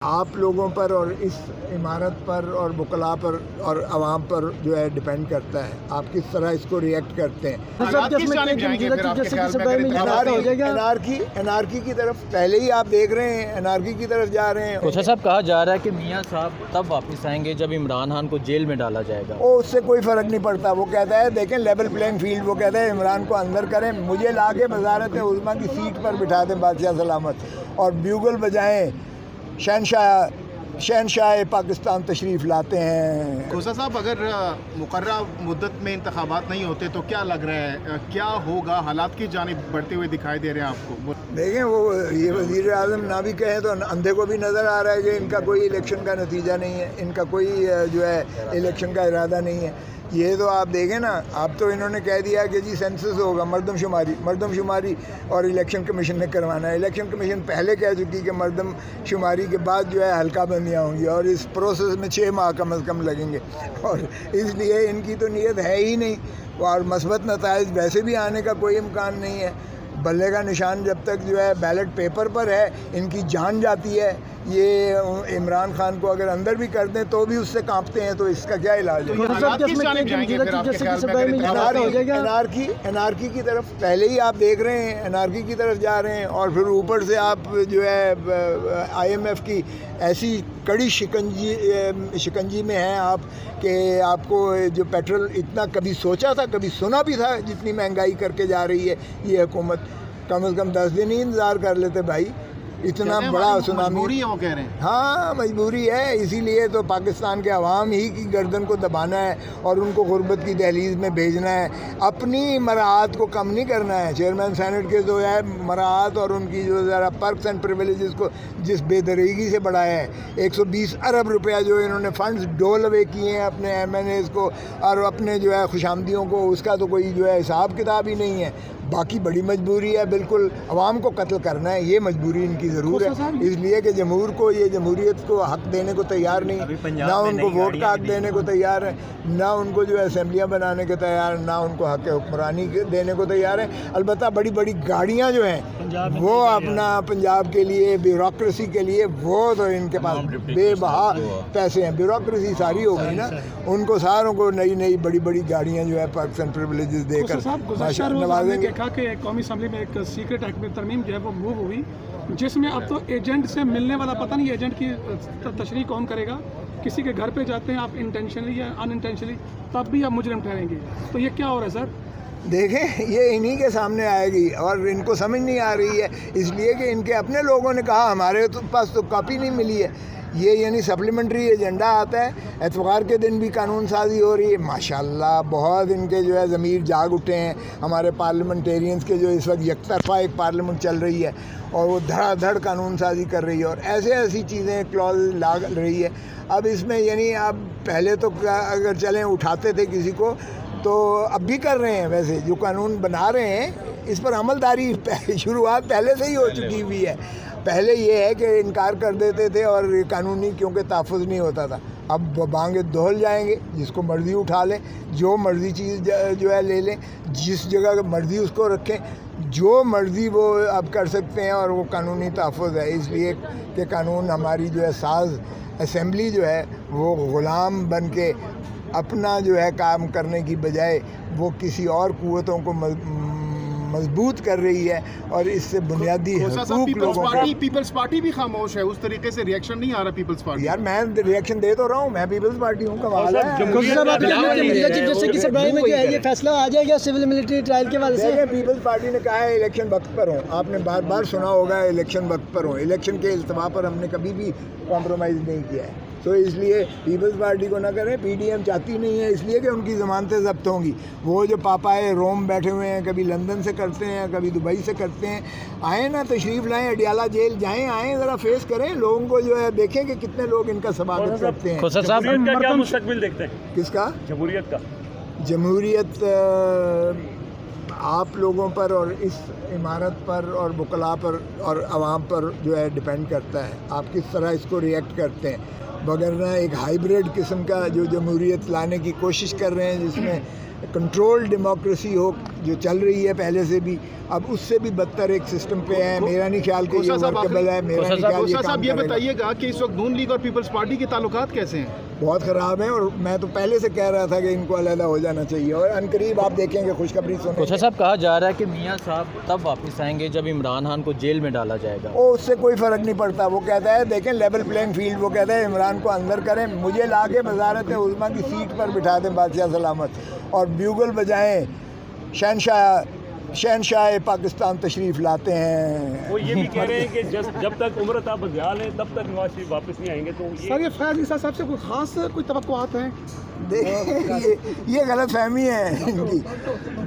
آپ لوگوں پر اور اس عمارت پر اور وکلاء پر اور عوام پر جو ہے ڈیپینڈ کرتا ہے آپ کس طرح اس کو ریئیکٹ کرتے ہیں۔ انارکی کی طرف پہلے ہی آپ دیکھ رہے ہیں، انارکی کی طرف جا رہے ہیں۔ کوثر صاحب کہا جا رہا ہے کہ میاں صاحب تب واپس آئیں گے جب عمران خان کو جیل میں ڈالا جائے گا۔ اس سے کوئی فرق نہیں پڑتا، وہ کہتا ہے دیکھیں لیول پلینگ فیلڈ، وہ کہتا ہے عمران کو اندر کریں، مجھے لا کے وزارت عظمیٰ کی سیٹ پر بٹھا دیں بادشاہ سلامت، اور بیوگل بجائیں شہنشاہ پاکستان تشریف لاتے ہیں۔ کوثر صاحب اگر مقررہ مدت میں انتخابات نہیں ہوتے تو کیا لگ رہا ہے کیا ہوگا؟ حالات کی جانب بڑھتے ہوئے دکھائی دے رہے ہیں آپ کو؟ دیکھیں وہ یہ وزیر اعظم نہ بھی کہیں تو اندھے کو بھی نظر آ رہا ہے کہ ان کا کوئی الیکشن کا نتیجہ نہیں ہے، ان کا کوئی جو ہے الیکشن کا ارادہ نہیں ہے۔ یہ تو آپ دیکھیں نا، اب تو انہوں نے کہہ دیا کہ جی سینسس ہوگا، مردم شماری اور الیکشن کمیشن نے کروانا ہے۔ الیکشن کمیشن پہلے کہہ چکی کہ مردم شماری کے بعد جو ہے حلقہ بندیاں ہوں گی، اور اس پروسیس میں 6 ماہ کم از کم لگیں گے، اور اس لیے ان کی تو نیت ہے ہی نہیں، اور مثبت نتائج ویسے بھی آنے کا کوئی امکان نہیں ہے۔ بلے کا نشان جب تک جو ہے بیلٹ پیپر پر ہے، ان کی جان جاتی ہے۔ یہ عمران خان کو اگر اندر بھی کر دیں تو بھی اس سے کانپتے ہیں، تو اس کا کیا علاج ہے؟ انارکی کی طرف پہلے ہی آپ دیکھ رہے ہیں، انارکی کی طرف جا رہے ہیں، اور پھر اوپر سے آپ جو ہے IMF کی ایسی کڑی شکنجی میں ہیں آپ کہ آپ کو جو پیٹرول اتنا کبھی سوچا تھا، کبھی سنا بھی تھا جتنی مہنگائی کر کے جا رہی ہے یہ حکومت، کم از کم 10 دن ہی انتظار کر لیتے بھائی، اتنا بڑا سونامی۔ مجبوری ہے وہ کہہ رہے ہیں۔ ہاں مجبوری ہے، اسی لیے تو پاکستان کے عوام ہی کی گردن کو دبانا ہے اور ان کو غربت کی دہلیز میں بھیجنا ہے، اپنی مراعات کو کم نہیں کرنا ہے۔ چیئرمین سینٹ کے جو ہے مراعات اور ان کی جو ذرا پرکس اینڈ پریویلیجز کو جس بے دریغی سے بڑھایا ہے، 120 ارب روپیہ جو انہوں نے فنڈز ڈول اوے کیے ہیں اپنے MNAs کو اور اپنے جو ہے خوشامدیوں کو، اس کا تو کوئی جو ہے حساب کتاب ہی نہیں ہے۔ باقی بڑی مجبوری ہے، بالکل عوام کو قتل کرنا ہے، یہ مجبوری ان کی ضرور ہے، اس لیے کہ جمہور کو یہ جمہوریت کو حق دینے کو تیار نہیں، نہ ان کو ووٹ کا حق دینے کو تیار ہے، نہ ان کو جو ہے اسمبلیاں بنانے کے تیار، نہ ان کو حق حکمرانی دینے کو تیار ہے۔ البتہ بڑی بڑی گاڑیاں جو ہیں وہ اپنا پنجاب کے لیے، بیوروکریسی کے لیے، وہ تو ان کے پاس بے بہا پیسے ہیں، بیوروکریسی ساری ہو گئی نا، ان کو ساروں کو نئی بڑی بڑی گاڑیاں جو ہے پرکس اینڈ پریویلیجز دے کر نوازیں گے۔ کہ قومی اسمبلی میں ایک سیکرٹ ایکٹ میں ترمیم جو ہے وہ موو ہوئی، جس میں اب تو ایجنٹ سے ملنے والا پتہ نہیں ایجنٹ کی تشریح کون کرے گا، کسی کے گھر پہ جاتے ہیں آپ انٹینشنلی یا ان انٹینشنلی، تب بھی آپ مجرم ٹھہریں گے، تو یہ کیا ہو رہا ہے سر؟ دیکھیں یہ انہی کے سامنے آئے گی، اور ان کو سمجھ نہیں آ رہی ہے، اس لیے کہ ان کے اپنے لوگوں نے کہا ہمارے پاس تو کاپی نہیں ملی ہے۔ یہ یعنی سپلیمنٹری ایجنڈا آتا ہے، اتوار کے دن بھی قانون سازی ہو رہی ہے، ماشاءاللہ بہت ان کے جو ہے ضمیر جاگ اٹھے ہیں ہمارے پارلیمنٹیرینز کے، جو اس وقت یک طرفہ ایک پارلیمنٹ چل رہی ہے اور وہ دھڑا دھڑ قانون سازی کر رہی ہے، اور ایسی چیزیں کلوز لاگ رہی ہے۔ اب اس میں یعنی اب پہلے تو اگر چلیں اٹھاتے تھے کسی کو، تو اب بھی کر رہے ہیں، ویسے جو قانون بنا رہے ہیں اس پر عملداری شروعات پہلے سے ہی ہو چکی ہوئی ہے۔ پہلے یہ ہے کہ انکار کر دیتے تھے اور قانونی کیونکہ تحفظ نہیں ہوتا تھا، اب بانگے دہل جائیں گے، جس کو مرضی اٹھا لیں، جو مرضی چیز جو ہے لے لیں، جس جگہ مرضی اس کو رکھیں، جو مرضی وہ اب کر سکتے ہیں، اور وہ قانونی تحفظ ہے، اس لیے کہ قانون ہماری جو ہے ساز اسمبلی جو ہے وہ غلام بن کے اپنا جو ہے کام کرنے کی بجائے وہ کسی اور قوتوں کو مضبوط کر رہی ہے، اور اس سے بنیادی حقوق لوگوں کو۔ پیپلز پارٹی بھی خاموش ہے، اس طریقے سے ریئیکشن نہیں آ رہا پیپلز پارٹی۔ یار میں ریئیکشن دے تو رہا ہوں، میں پیپلز پارٹی ہوں، کمال ہے۔ یہ فیصلہ آ جائے گا سول ملٹری ٹرائل کے حوالے سے؟ پیپلز پارٹی نے کہا ہے الیکشن وقت پر ہوں، آپ نے بار بار سنا ہوگا الیکشن وقت پر ہوں، الیکشن کے التوا پر ہم نے کبھی بھی کمپرومائز نہیں کیا ہے، تو اس لیے پیپلز پارٹی کو نہ کریں۔ PDM چاہتی نہیں ہے، اس لیے کہ ان کی ضمانتیں ضبط ہوں گی۔ وہ جو پاپائے روم بیٹھے ہوئے ہیں، کبھی لندن سے کرتے ہیں، کبھی دبئی سے کرتے ہیں، آئیں نا تشریف لائیں، اڈیالہ جیل جائیں، آئیں ذرا فیس کریں لوگوں کو، جو ہے دیکھیں کہ کتنے لوگ ان کا سواگت کرتے ہیں۔ کوثر صاحب کیا مستقبل دیکھتے ہیں کس کا؟ جمہوریت کا؟ جمہوریت آپ لوگوں پر اور اس عمارت پر اور وکلاء پر اور عوام پر جو ہے ڈیپینڈ کرتا ہے آپ کس طرح اس کو ریئیکٹ کرتے ہیں، وگرنہ ایک ہائیبریڈ قسم کا جو جمہوریت لانے کی کوشش کر رہے ہیں، جس میں کنٹرول ڈیموکریسی ہو جو چل رہی ہے پہلے سے بھی، اب اس سے بھی بدتر ایک سسٹم پہ ہے. میرا نہیں خیال کہ یہ ورکیبل ہے. میرا نہیں خیال یہ کوسا کام صاحب یہ کرے گا. بتائیے گا کہ اس وقت نون لیگ اور پیپلز پارٹی کے تعلقات کیسے ہیں؟ بہت خراب ہیں، اور میں تو پہلے سے کہہ رہا تھا کہ ان کو علیحدہ ہو جانا چاہیے، اور عنقریب آپ دیکھیں گے خوشخبری سنیں کوشا صاحب کہا جا رہا ہے کہ میاں صاحب تب واپس آئیں گے جب عمران خان کو جیل میں ڈالا جائے گا. وہ اس سے کوئی فرق نہیں پڑتا. وہ کہتا ہے دیکھیں لیول پلینگ فیلڈ، وہ کہتا ہے عمران کو اندر کریں، مجھے لا کے وزارت عظمیٰ کی سیٹ پر بٹھا دیں بادشاہ سلامت، اور بیوگل بجائیں شہنشاہ پاکستان تشریف لاتے ہیں. وہ یہ بھی کہہ رہے ہیں کہ جب تک عمر تا بدیال ہے تب تک نواز شریف واپس نہیں آئیں گے. تو سر یہ فیض عیسیٰ صاحب سے کوئی خاص کوئی توقعات ہیں؟ دیکھیں یہ غلط فہمی ہے ان کی.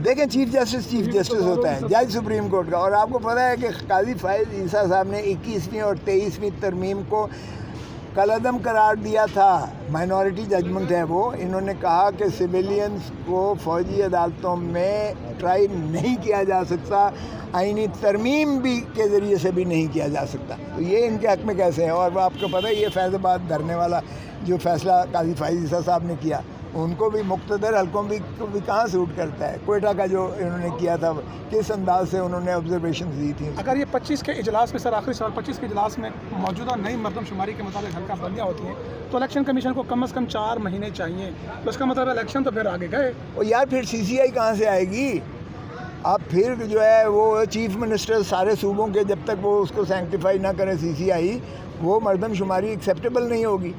دیکھیں چیف جسٹس ہوتا ہے جج سپریم کورٹ کا، اور آپ کو پتہ ہے کہ قاضی فیض عیسیٰ صاحب نے 21ویں اور 23ویں ترمیم کو کالعدم قرار دیا تھا. مائنورٹی ججمنٹ ہے وہ. انہوں نے کہا کہ سویلینز کو فوجی عدالتوں میں ٹرائی نہیں کیا جا سکتا، آئینی ترمیم بھی کے ذریعے سے بھی نہیں کیا جا سکتا. تو یہ ان کے حق میں کیسے ہے؟ اور آپ کو پتہ ہے یہ فیض آباد دھرنے والا جو فیصلہ قاضی فیض عیسیٰ صاحب نے کیا، ان کو بھی مقتدر حلقوں کو بھی کہاں سوٹ کرتا ہے. کوئٹہ کا جو انہوں نے کیا تھا کس انداز سے انہوں نے آبزرویشنز دی تھیں. اگر یہ 25 کے اجلاس میں، سر آخری سوال، 25 کے اجلاس میں موجودہ نئی مردم شماری کے مطابق حلقہ بندیاں ہوتی ہیں تو الیکشن کمیشن کو کم از کم 4 مہینے چاہیے. تو اس کا مطلب الیکشن تو پھر آگے گئے. اور یار پھر CCI کہاں سے آئے گی؟ اب پھر جو ہے وہ چیف منسٹر سارے صوبوں کے جب تک وہ اس کو سینکٹیفائی نہ کریں CCI، وہ مردم شماری ایکسیپٹیبل نہیں ہوگی.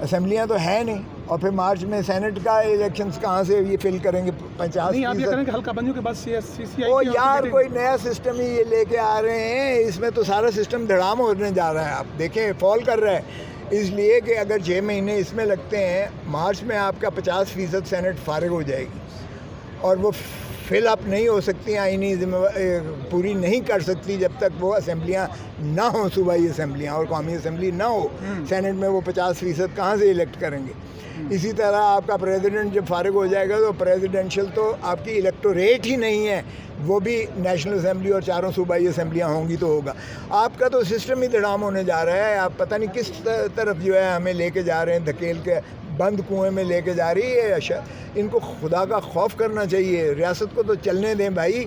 اسمبلیاں تو ہیں نہیں، اور پھر مارچ میں سینٹ کا الیکشنز کہاں سے یہ فل کریں گے 50%؟ نہیں آپ یہ کریں کہ حلقہ بندیوں کے بعد CCI وہ یار کوئی نیا سسٹم ہی یہ لے کے آ رہے ہیں. اس میں تو سارا سسٹم دھڑام ہونے جا رہا ہے. آپ دیکھیں فال کر رہا ہے، اس لیے کہ اگر 6 مہینے اس میں لگتے ہیں، مارچ میں آپ کا 50% سینٹ فارغ ہو جائے گی، اور وہ فل اپ نہیں ہو سکتی، آئینی پوری نہیں کر سکتی جب تک وہ اسمبلیاں نہ ہوں، صوبائی اسمبلیاں اور قومی اسمبلی نہ ہو. سینٹ میں وہ 50% کہاں سے الیکٹ کریں گے؟ اسی طرح آپ کا پریزیڈنٹ جب فارغ ہو جائے گا تو پریزیڈنشل تو آپ کی الیکٹوریٹ ہی نہیں ہے، وہ بھی نیشنل اسمبلی اور 4 صوبائی اسمبلیاں ہوں گی تو ہوگا. آپ کا تو سسٹم ہی دھڑام ہونے جا رہا ہے. آپ پتہ نہیں کس طرف جو ہے ہمیں لے کے جا رہے ہیں، دھکیل کے بند کنویں میں لے کے جا رہی ہے. ان کو خدا کا خوف کرنا چاہیے. ریاست کو تو چلنے دیں بھائی.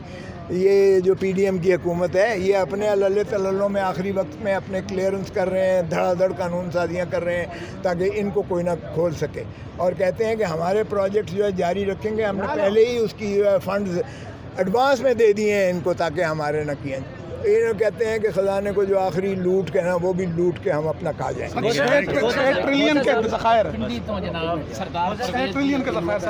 یہ جو PDM کی حکومت ہے یہ اپنے اللہ تللوں میں آخری وقت میں اپنے کلیئرنس کر رہے ہیں، دھڑا دھڑ قانون سازیاں کر رہے ہیں تاکہ ان کو کوئی نہ کھول سکے، اور کہتے ہیں کہ ہمارے پروجیکٹ جو ہے جاری رکھیں گے. ہم نے پہلے ہی اس کی فنڈز ایڈوانس میں دے دیے ہیں ان کو تاکہ ہمارے نہ کیے. یہ کہتے ہیں کہ خزانے کو جو آخری لوٹ کے نا وہ بھی لوٹ کے ہم اپنا کھا جائیں. 6 ٹریلین کے ذخائر، 6 ٹریلین کے ذخائر.